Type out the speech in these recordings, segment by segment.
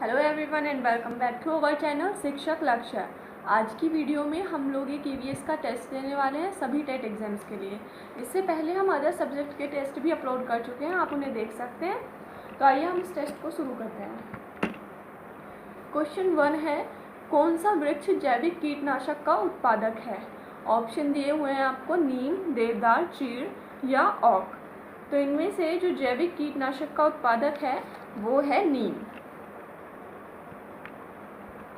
Hello everyone and welcome back to our channel Shikshak Lakshya. आज की video में हम लोग एक ईवीएस का टेस्ट देने वाले हैं सभी टेट एग्जाम्स के लिए। इससे पहले हम अदर सब्जेक्ट के टेस्ट भी अपलोड कर चुके हैं, आप उन्हें देख सकते हैं। तो आइए हम इस टेस्ट को शुरू करते हैं। क्वेश्चन 1 है, कौन सा वृक्ष जैविक कीटनाशक का उत्पादक है? ऑप्शन दिए हुए हैं आपको नीम, देवदार, चीड़ या ओक। तो इनमें से जो जैविक कीटनाशक का उत्पादक है वो है नीम।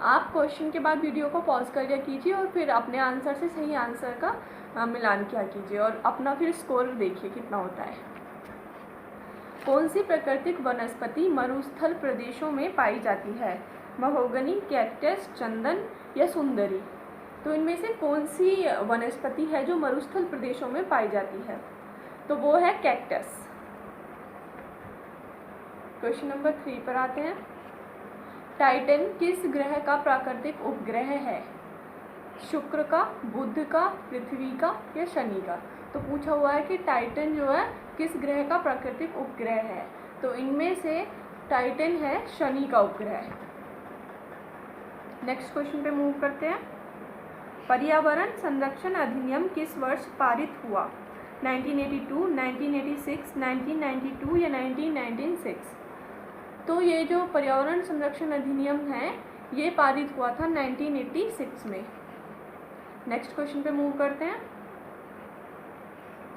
आप क्वेश्चन के बाद वीडियो को पॉज कर लिया कीजिए और फिर अपने आंसर से सही आंसर का मिलान किया कीजिए और अपना फिर स्कोर देखिए कितना होता है। कौन सी प्राकृतिक वनस्पति मरुस्थल प्रदेशों में पाई जाती है? महोगनी, कैक्टस, चंदन या सुंदरी। तो इनमें से कौन सी वनस्पति है जो मरुस्थल प्रदेशों में पाई जाती है? तो वो है कैक्टस। क्वेश्चन नंबर 3 पर आते हैं। टाइटन किस ग्रह का प्राकृतिक उपग्रह है? शुक्र का, बुध का, पृथ्वी का या शनि का। तो पूछा हुआ है कि टाइटन जो है किस ग्रह का प्राकृतिक उपग्रह है। तो इनमें से टाइटन है शनि का उपग्रह। नेक्स्ट क्वेश्चन पे मूव करते हैं। पर्यावरण संरक्षण अधिनियम किस वर्ष पारित हुआ? 1982, 1986, 1992 या 1996। तो ये जो पर्यावरण संरक्षण अधिनियम है ये पारित हुआ था 1986 में। नेक्स्ट क्वेश्चन पे मूव करते हैं।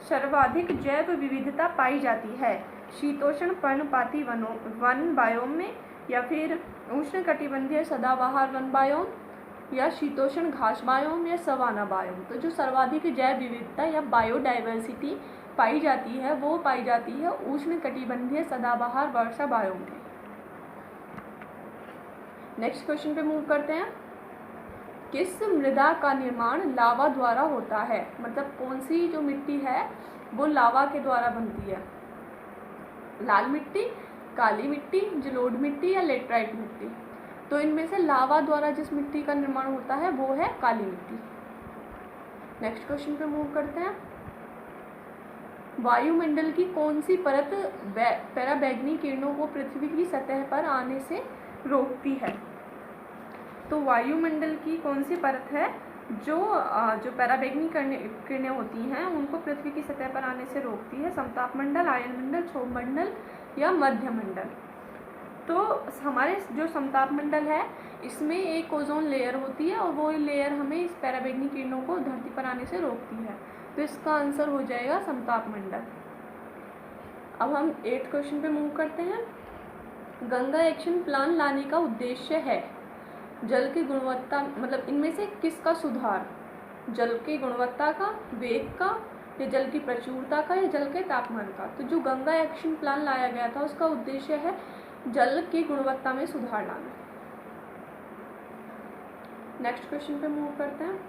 सर्वाधिक जैव विविधता पाई जाती है शीतोष्ण पर्णपाती वन बायोम में, या फिर उष्णकटिबंधीय सदाबहार वन बायोम, या शीतोष्ण घास बायोम या सवाना बायोम। तो जो सर्वाधिक जैव विविधता या बायोडाइवर्सिटी पाई जाती है वो पाई जाती है उष्णकटिबंधीय सदाबहार वर्षा बायोम में। नेक्स्ट क्वेश्चन पे मूव करते हैं। किस मृदा का निर्माण लावा द्वारा होता है? मतलब कौन सी जो मिट्टी है वो लावा के द्वारा बनती है? लाल मिट्टी, काली मिट्टी, जलोढ़ मिट्टी या लेटराइट मिट्टी। तो इनमें से लावा द्वारा जिस मिट्टी का निर्माण होता है वो है काली मिट्टी। नेक्स्ट क्वेश्चन पे मूव करते हैं। वायुमंडल की कौन सी परत पराबैंगनी किरणों को पृथ्वी की सतह पर आने से रोकती है? तो वायुमंडल की कौन सी परत है जो पराबैंगनी किरणें होती हैं उनको पृथ्वी की सतह पर आने से रोकती है? समताप मंडल, आयन मंडल, क्षोभ मंडल या मध्य मंडल। तो हमारे जो समताप मंडल है इसमें एक ओजोन लेयर होती है और वो लेयर हमें इस पराबैंगनी किरणों को धरती पर आने से रोकती है। तो इसका आंसर हो जाएगा समताप मंडल। अब हम 8th क्वेश्चन पे मूव करते हैं। गंगा एक्शन प्लान लाने का उद्देश्य है जल की गुणवत्ता, मतलब इनमें से किसका सुधार? जल की गुणवत्ता का, वेग का, या जल की प्रचुरता का, या जल के तापमान का। तो जो गंगा एक्शन प्लान लाया गया था उसका उद्देश्य है जल की गुणवत्ता में सुधार लाना। नेक्स्ट क्वेश्चन पे मूव करते हैं।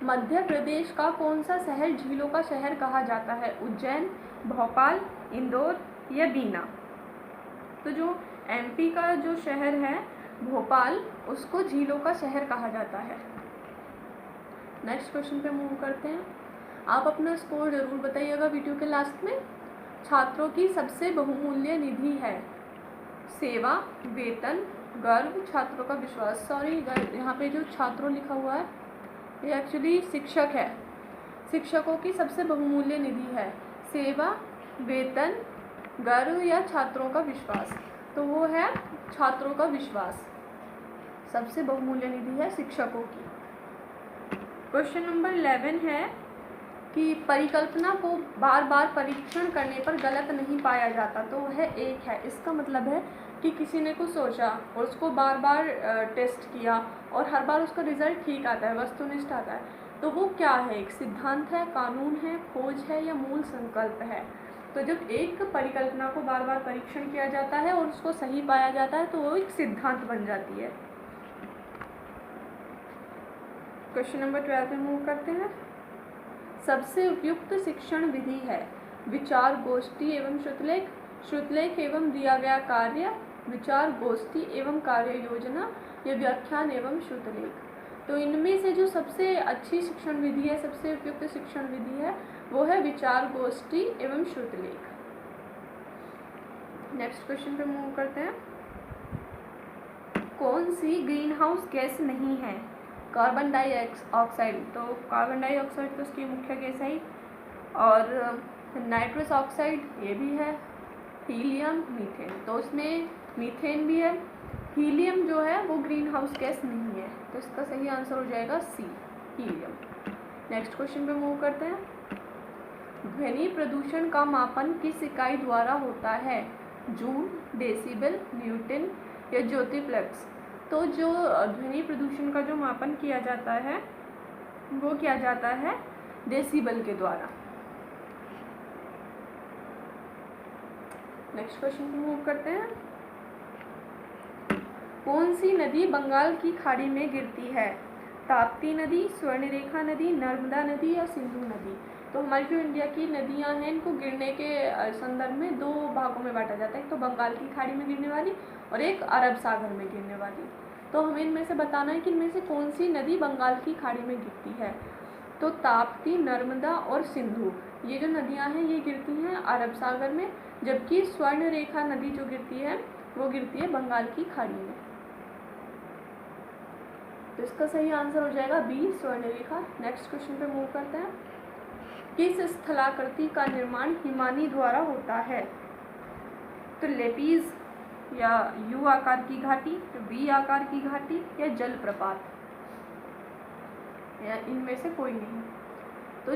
मध्य प्रदेश का कौन सा शहर झीलों का शहर कहा जाता है? उज्जैन, भोपाल, इंदौर या बीना। तो जो एमपी का जो शहर है भोपाल उसको झीलों का शहर कहा जाता है। नेक्स्ट क्वेश्चन पे मूव करते हैं। आप अपना स्कोर जरूर बताइएगा वीडियो के लास्ट में। छात्रों की सबसे बहुमूल्य निधि है सेवा, वेतन, गर्व, छात्रों का विश्वास। सॉरी यहाँ पे जो छात्रों लिखा हुआ है ये एक्चुअली शिक्षक है। शिक्षकों की सबसे बहुमूल्य निधि है सेवा, वेतन, गर्व या छात्रों का विश्वास। तो वो है छात्रों का विश्वास। सबसे बहुमूल्य निधि है शिक्षकों की। क्वेश्चन नंबर 11 है कि परिकल्पना को बार बार परीक्षण करने पर गलत नहीं पाया जाता। तो वह एक है। इसका मतलब है कि किसी ने कुछ सोचा और उसको बार बार टेस्ट किया और हर बार उसका रिजल्ट ठीक आता है, वस्तुनिष्ठ आता है। तो वो क्या है? एक सिद्धांत है, कानून है, खोज है या मूल संकल्प है। तो जब एक परिकल्पना को बार बार परीक्षण किया जाता है और उसको सही पाया जाता है तो वो एक सिद्धांत बन जाती है। क्वेश्चन नंबर 12 पे मूव करते हैं। सबसे उपयुक्त शिक्षण विधि है विचार गोष्ठी एवं श्रुतलेख, श्रुतलेख एवं दिया गया कार्य, विचार गोष्ठी एवं कार्य योजना या व्याख्यान एवं श्रुतलेख। तो इनमें से जो सबसे अच्छी शिक्षण विधि है, सबसे उपयुक्त शिक्षण विधि है वो है विचार गोष्ठी एवं श्रुतलेख। नेक्स्ट क्वेश्चन पे मूव करते हैं। कौन सी ग्रीन हाउस गैस नहीं है? Carbon dioxide. तो कार्बन डाइऑक्साइड तो उसकी मुख्य गैस है ही। और नाइट्रस ऑक्साइड ये भी है, हीलियम, मीथेन। तो उसमें मीथेन भी है, हीलियम जो है वो ग्रीन हाउस गैस नहीं है। तो इसका सही आंसर हो जाएगा सी, हीलियम। नेक्स्ट क्वेश्चन पे मूव करते हैं। ध्वनि प्रदूषण का मापन किस इकाई द्वारा होता है? जूल, डेसिबल, न्यूटन या ज्योतिप्लेक्स? तो जो ध्वनि प्रदूषण का जो मापन किया जाता है वो किया जाता है डेसिबल के द्वारा। नेक्स्ट क्वेश्चन पे मूव करते हैं। कौन सी नदी बंगाल की खाड़ी में गिरती है? ताप्ती नदी, स्वर्णरेखा नदी, नर्मदा नदी या सिंधु नदी? तो हमारी जो इंडिया की नदियां हैं इनको गिरने के संदर्भ में दो भागों में बांटा जाता है, एक तो बंगाल की खाड़ी में गिरने वाली और एक अरब सागर में गिरने वाली। तो हमें इनमें से बताना है कि इनमें से कौन सी नदी बंगाल की खाड़ी में गिरती है। तो ताप्ती, नर्मदा और सिंधु ये जो नदियां हैं ये गिरती हैं अरब सागर में, जबकि स्वर्णरेखा नदी जो गिरती है वो गिरती है बंगाल की खाड़ी में। तो इसका सही आंसर हो जाएगा बी, स्वर्णरेखा। नेक्स्ट क्वेश्चन पे मूव करते हैं। किस स्थलाकृति का निर्माण हिमानी द्वारा होता है? तो लेपीज या यू आकार की घाटी, वी आकार की घाटी या जलप्रपात, या इनमें से कोई नहीं। तो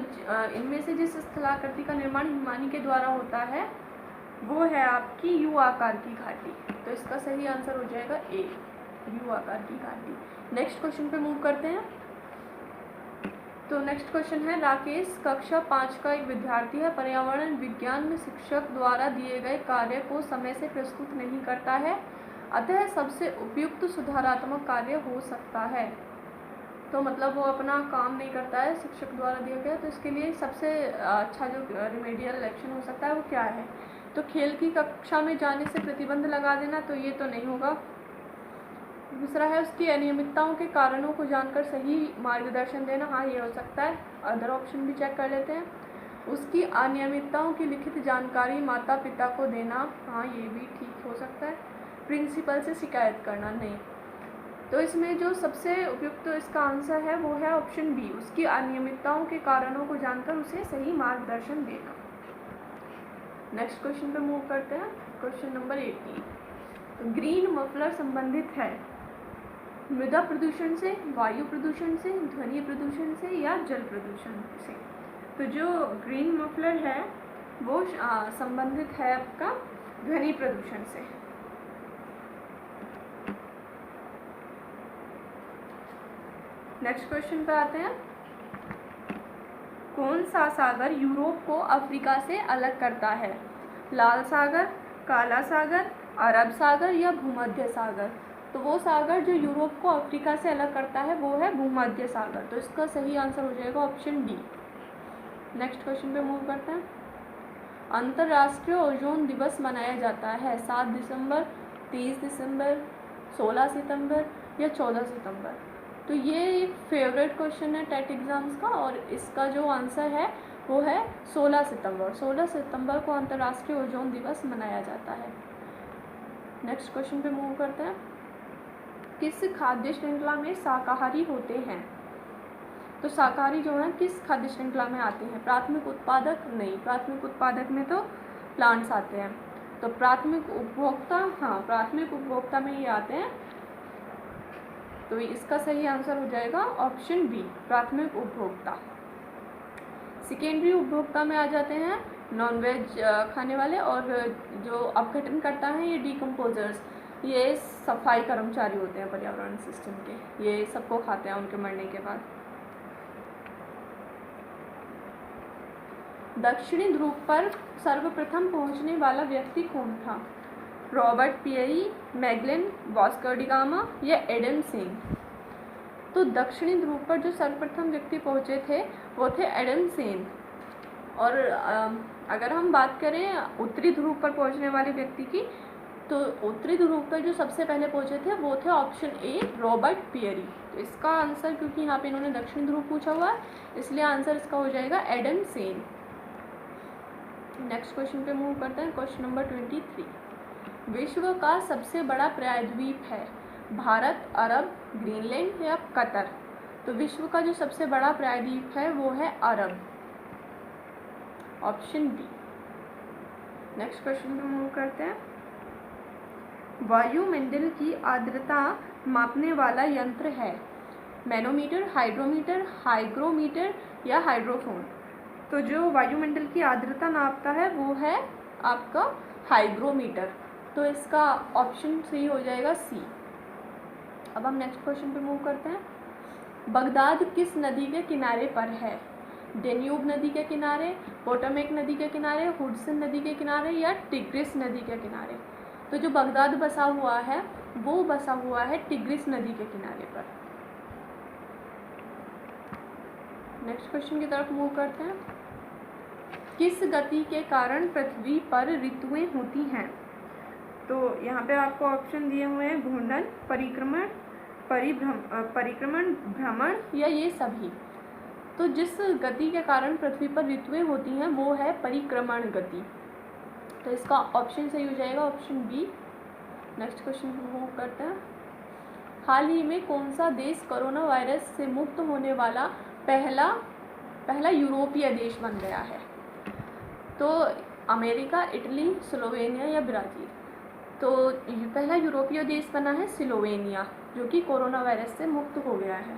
इनमें से जिस स्थलाकृति का निर्माण हिमानी के द्वारा होता है वो है आपकी यू आकार की घाटी। तो इसका सही आंसर हो जाएगा ए, यू आकार की घाटी। नेक्स्ट क्वेश्चन पे मूव करते हैं। तो नेक्स्ट क्वेश्चन है, राकेश कक्षा 5 का एक विद्यार्थी है, पर्यावरण विज्ञान में शिक्षक द्वारा दिए गए कार्य को समय से प्रस्तुत नहीं करता है, अतः सबसे उपयुक्त सुधारात्मक कार्य हो सकता है। तो मतलब वो अपना काम नहीं करता है शिक्षक द्वारा दिया गया, तो इसके लिए सबसे अच्छा जो रिमेडियल एक्शन हो सकता है वो क्या है? तो खेल की कक्षा में जाने से प्रतिबंध लगा देना, तो ये तो नहीं होगा। दूसरा है उसकी अनियमितताओं के कारणों को जानकर सही मार्गदर्शन देना, हाँ ये हो सकता है। अदर ऑप्शन भी चेक कर लेते हैं। उसकी अनियमितताओं की लिखित जानकारी माता पिता को देना, हाँ ये भी ठीक हो सकता है। प्रिंसिपल से शिकायत करना, नहीं। तो इसमें जो सबसे उपयुक्त इसका आंसर है वो है ऑप्शन बी, उसकी अनियमितताओं के कारणों को जानकर उसे सही मार्गदर्शन देना। नेक्स्ट क्वेश्चन पे मूव करते हैं। Question number 18। ग्रीन मफलर संबंधित है मृदा प्रदूषण से, वायु प्रदूषण से, ध्वनि प्रदूषण से या जल प्रदूषण से? तो जो ग्रीन मफलर है वो संबंधित है आपका ध्वनि प्रदूषण से। नेक्स्ट क्वेश्चन पे आते हैं। कौन सा सागर यूरोप को अफ्रीका से अलग करता है? लाल सागर, काला सागर, अरब सागर या भूमध्य सागर? तो वो सागर जो यूरोप को अफ्रीका से अलग करता है वो है भूमध्य सागर। तो इसका सही आंसर हो जाएगा ऑप्शन डी। नेक्स्ट क्वेश्चन पे मूव करते हैं। अंतर्राष्ट्रीय ओजोन दिवस मनाया जाता है 7 दिसंबर, 30 दिसंबर, 16 सितंबर या 14 सितंबर? तो ये एक फेवरेट क्वेश्चन है टेट एग्जाम्स का, और इसका जो आंसर है वो है 16 सितंबर। 16 सितंबर को अंतर्राष्ट्रीय ओजोन दिवस मनाया जाता है। नेक्स्ट क्वेश्चन पे मूव करते हैं। किस खाद्य श्रृंखला में शाकाहारी होते हैं? तो शाकाहारी जो है किस खाद्य श्रृंखला में आते हैं? प्राथमिक उत्पादक, नहीं। प्राथमिक उत्पादक में तो प्लांट्स आते हैं। तो प्राथमिक उपभोक्ता, हाँ प्राथमिक उपभोक्ता में ये आते हैं। तो इसका सही आंसर हो जाएगा ऑप्शन बी, प्राथमिक उपभोक्ता। सेकेंडरी उपभोक्ता में आ जाते हैं नॉनवेज खाने वाले, और जो अपघटन करता है ये डिकम्पोजर्स, ये सफाई कर्मचारी होते हैं पर्यावरण सिस्टम के, ये सबको खाते हैं उनके मरने के बाद। दक्षिणी ध्रुव पर सर्वप्रथम पहुंचने वाला व्यक्ति कौन था? Robert Peary, Magellan, Vasco da Gama या एडम सिंह? तो दक्षिणी ध्रुव पर जो सर्वप्रथम व्यक्ति पहुंचे थे वो थे एडम सिंह। और अगर हम बात करें उत्तरी ध्रुव पर पहुंचने वाले व्यक्ति की, तो उत्तरी ध्रुव पर जो सबसे पहले पहुंचे थे वो थे ऑप्शन ए, रॉबर्ट पियरी। तो इसका आंसर, क्योंकि यहाँ पे इन्होंने दक्षिणी ध्रुव पूछा हुआ है, इसलिए आंसर इसका हो जाएगा एडम सेन। नेक्स्ट क्वेश्चन पे मूव करते हैं। Question number 23। विश्व का सबसे बड़ा प्रायद्वीप है? भारत, अरब, ग्रीनलैंड या कतर? तो विश्व का जो सबसे बड़ा प्रायद्वीप है वो है अरब, ऑप्शन बी। नेक्स्ट क्वेश्चन पे मूव करते हैं। वायुमंडल की आर्द्रता मापने वाला यंत्र है मैनोमीटर, हाइड्रोमीटर, हाइग्रोमीटर या हाइड्रोफोन? तो जो वायुमंडल की आर्द्रता नापता है वो है आपका हाइग्रोमीटर, तो इसका ऑप्शन सही हो जाएगा सी। अब हम नेक्स्ट क्वेश्चन पे मूव करते हैं। बगदाद किस नदी के किनारे पर है? डेन्यूब नदी के किनारे, पोटोमेक नदी के किनारे, हुडसन नदी के किनारे या टिग्रिस नदी के किनारे? तो जो बगदाद बसा हुआ है वो बसा हुआ है टिग्रिस नदी के किनारे पर। नेक्स्ट क्वेश्चन की तरफ मूव करते हैं। किस गति के कारण पृथ्वी पर ऋतुएं होती हैं? तो यहाँ पे आपको ऑप्शन दिए हुए हैं घूर्णन, परिक्रमण, भ्रमण या ये सभी। तो जिस गति के कारण पृथ्वी पर ऋतुएं होती हैं वो है परिक्रमण गति, तो इसका ऑप्शन सही हो जाएगा option B. Next question move करते हैं। हाल ही में कौन सा देश कोरोना वायरस से मुक्त होने वाला पहला यूरोपीय देश बन गया है? तो अमेरिका, इटली, स्लोवेनिया या ब्राज़ील? तो पहला यूरोपीय देश बना है स्लोवेनिया, जो कि कोरोना वायरस से मुक्त हो गया है।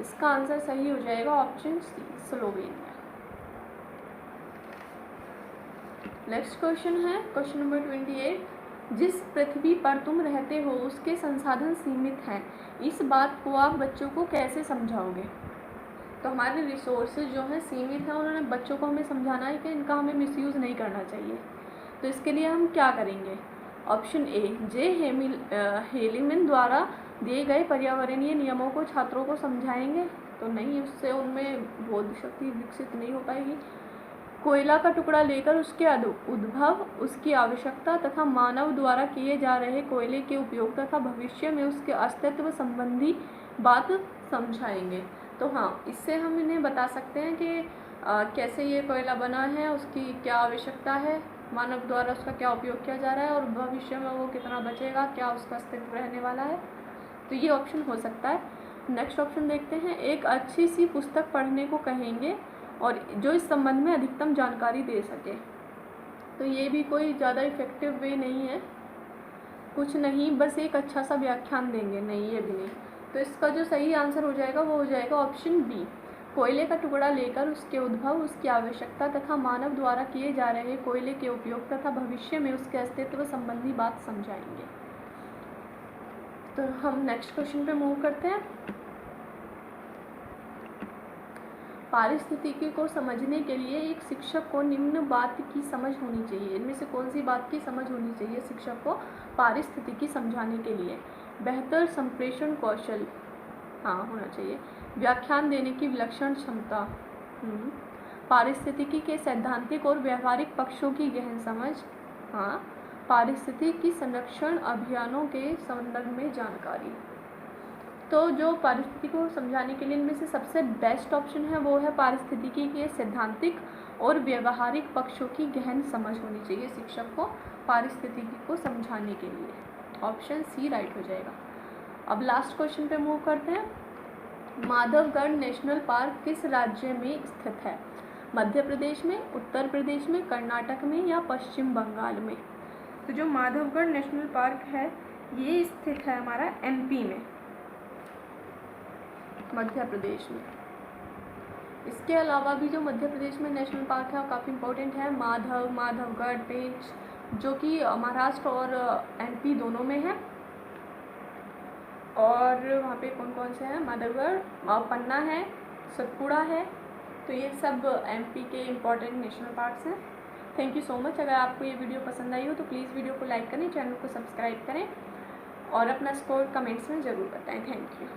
इसका आंसर सही हो जाएगा option C, Slovenia. Next question है क्वेश्चन नंबर 28। जिस पृथ्वी पर तुम रहते हो उसके संसाधन सीमित हैं, इस बात को आप बच्चों को कैसे समझाओगे? तो हमारे रिसोर्सेज जो हैं सीमित हैं, उन्होंने बच्चों को हमें समझाना है कि इनका हमें मिसयूज़ नहीं करना चाहिए। तो इसके लिए हम क्या करेंगे? ऑप्शन ए, जे हेलिमन द्वारा दिए गए पर्यावरणीय नियमों को छात्रों को समझाएंगे? तो नहीं, उससे उनमें बोध शक्ति विकसित नहीं हो पाएगी। कोयला का टुकड़ा लेकर उसके उद्भव, उसकी आवश्यकता तथा मानव द्वारा किए जा रहे कोयले के उपयोग तथा भविष्य में उसके अस्तित्व संबंधी बात समझाएंगे। तो हाँ, इससे हम इन्हें बता सकते हैं कि कैसे ये कोयला बना है, उसकी क्या आवश्यकता है, मानव द्वारा उसका क्या उपयोग किया जा रहा है और भविष्य में वो कितना बचेगा, क्या उसका अस्तित्व रहने वाला है। तो ये ऑप्शन हो सकता है। नेक्स्ट ऑप्शन देखते हैं। एक अच्छी सी पुस्तक पढ़ने को कहेंगे और जो इस संबंध में अधिकतम जानकारी दे सके। तो ये भी कोई ज़्यादा इफ़ेक्टिव वे नहीं है, कुछ नहीं, बस एक अच्छा सा व्याख्यान देंगे, नहीं ये भी नहीं। तो इसका जो सही आंसर हो जाएगा वो हो जाएगा ऑप्शन बी। कोयले का टुकड़ा लेकर उसके उद्भव, उसकी आवश्यकता तथा मानव द्वारा किए जा रहे कोयले के उपयोग तथा भविष्य में उसके अस्तित्व संबंधी बात समझाएंगे। तो हम नेक्स्ट क्वेश्चन पे मूव करते हैं। पारिस्थितिकी को समझने के लिए एक शिक्षक को निम्न बात की समझ होनी चाहिए। इनमें से कौन सी बात की समझ होनी चाहिए शिक्षक को पारिस्थितिकी समझाने के लिए? बेहतर संप्रेषण कौशल, हाँ होना चाहिए। व्याख्यान देने की विलक्षण क्षमता, पारिस्थितिकी के सैद्धांतिक और व्यवहारिक पक्षों की गहन समझ, हाँ। पारिस्थितिकी संरक्षण अभियानों के संदर्भ में जानकारी। तो जो पारिस्थितिकी को समझाने के लिए इनमें से सबसे बेस्ट ऑप्शन है वो है पारिस्थितिकी के सैद्धांतिक और व्यवहारिक पक्षों की गहन समझ होनी चाहिए शिक्षक को पारिस्थितिकी को समझाने के लिए। ऑप्शन सी राइट हो जाएगा। अब लास्ट क्वेश्चन पे मूव करते हैं। माधवगढ़ नेशनल पार्क किस राज्य में स्थित है? मध्य प्रदेश में, उत्तर प्रदेश में, कर्नाटक में या पश्चिम बंगाल में? तो जो माधवगढ़ नेशनल पार्क है ये स्थित है हमारा एमपी में, मध्य प्रदेश में। इसके अलावा भी जो मध्य प्रदेश में नेशनल पार्क है वो काफ़ी इंपॉर्टेंट है। माधवगढ़, पेंच, जो कि महाराष्ट्र और एमपी दोनों में है। और वहाँ पे कौन कौन से हैं? माधवगढ़, पन्ना है, सतपुड़ा है। तो ये सब एमपी के इम्पॉर्टेंट नेशनल पार्क्स हैं। Thank you so much. अगर आपको ये वीडियो पसंद आई हो तो प्लीज़ वीडियो को लाइक करें, चैनल को सब्सक्राइब करें और अपना स्कोर कमेंट्स में ज़रूर बताएं। Thank you.